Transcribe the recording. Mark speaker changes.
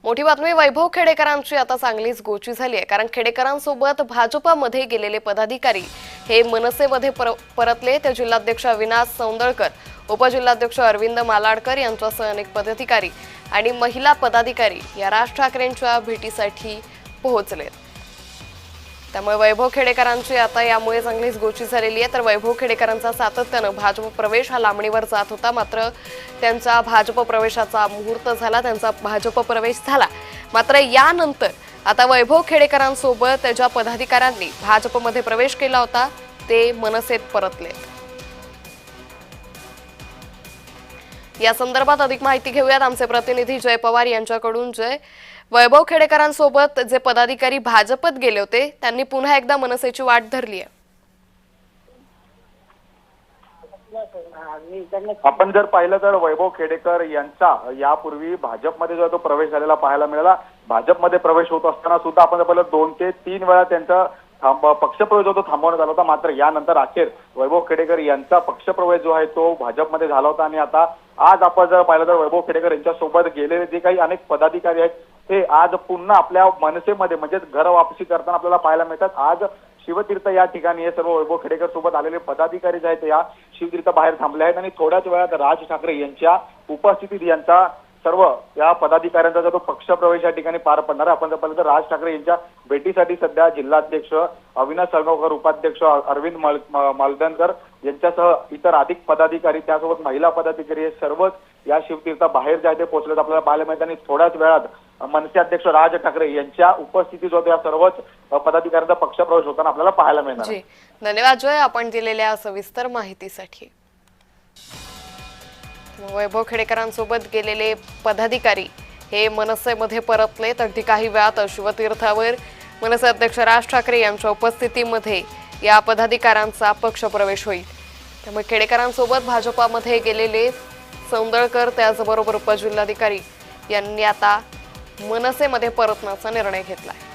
Speaker 1: मोठी बातमी वैभव खेडेकरांची आता चांगलीच गोची झाली आहे, कारण खेडेकरांसोबत भाजपामध्ये गेलेले पदाधिकारी हे मनसेमध्ये परतले। ते जिल्हाध्यक्ष अविनाश सौंदळकर, उपजिल्हाध्यक्ष अरविंद मालाडकर यांच्यासह अनेक पदाधिकारी आणि महिला पदाधिकारी या राज ठाकरेंच्या भेटीसाठी पोहोचले। त्यामुळे वैभव खेडेकरांची आता यामुळे चांगलीच गोची झालेली आहे। तर वैभव खेडेकरांचा सातत्यानं भाजप प्रवेश हा लांबणीवर जात होता, मात्र त्यांचा भाजप प्रवेशाचा मुहूर्त झाला, त्यांचा भाजप प्रवेश झाला। मात्र यानंतर आता वैभव खेडेकरांसोबत त्याच्या पदाधिकाऱ्यांनी भाजपमध्ये प्रवेश केला होता, ते मनसेत परतले। या संदर्भात अधिक माहिती घेऊयात आमचे प्रतिनिधी जय पवार यांच्याकडून। जय, वैभव खेडेकरांसोबत जे पदाधिकारी भाजपत गेले होते त्यांनी पुन्हा एकदा मनसेची वाट धरली आहे।
Speaker 2: आपण जर पाहिलं तर वैभव खेडेकर यांचा यापूर्वी भाजपमध्ये जो तो प्रवेश झालेला पाहायला मिळाला। भाजपमध्ये प्रवेश होत असताना सुद्धा आपण जर पाहिलं 2 ते 3 वेळा त्यांचा पक्षप्रवेश जो तो थांबवण्यात आला होता। मात्र यानंतर अखेर वैभव खेडेकर यांचा पक्षप्रवेश जो आहे तो भाजपमध्ये झाला होता आणि आता आज आपण जर पाहिलं तर वैभव खेडेकर यांच्यासोबत गेलेले जे काही अनेक पदाधिकारी आहेत ते आज पुन्हा आपल्या मनसेमध्ये म्हणजे घर वापसी करताना आपल्याला पाहायला मिळतात। आज शिवतीर्थ या ठिकाणी हे सर्व वैभव खेडेकर सोबत आलेले पदाधिकारी जे आहेत या शिवतीर्थ बाहेर थांबले आहेत आणि थोड्याच वेळात राज ठाकरे यांच्या उपस्थितीत यांचा सर्व या पदाधिकाऱ्यांचा जो पक्षप्रवेश या ठिकाणी पार पडणार आहे। आपण जर पाहिलं तर राज ठाकरे यांच्या भेटीसाठी सध्या जिल्हाध्यक्ष अविनाश सौंदळकर, उपाध्यक्ष अरविंद मालदनकर यांच्यासह इतर अधिक पदाधिकारी, त्यासोबत महिला पदाधिकारी हे सर्वच या शिवतीर्थ बाहेर जे आहे ते पोहोचलेत आपल्याला पाहायला मिळत आणि थोड्याच वेळात मनसे अध्यक्ष राज ठाकरे यांच्या उपस्थितीत होत्या सर्वच पदाधिकाऱ्यांचा पक्षप्रवेश होताना आपल्याला पाहायला मिळणार आहे।
Speaker 1: धन्यवाद जय, आपण दिलेल्या सविस्तर माहितीसाठी। वैभव खेडेकरांसोबत गेलेले पदाधिकारी हे मनसेमध्ये परतलेत। अगदी काही वेळात शिवतीर्थावर मनसे अध्यक्ष राज ठाकरे यांच्या उपस्थितीमध्ये या पदाधिकाऱ्यांचा पक्षप्रवेश होईल। त्यामुळे खेडेकरांसोबत भाजपामध्ये गेलेले सौंदळकर त्याचबरोबर उपजिल्हाधिकारी यांनी आता मनसेमध्ये परतण्याचा निर्णय घेतलाय।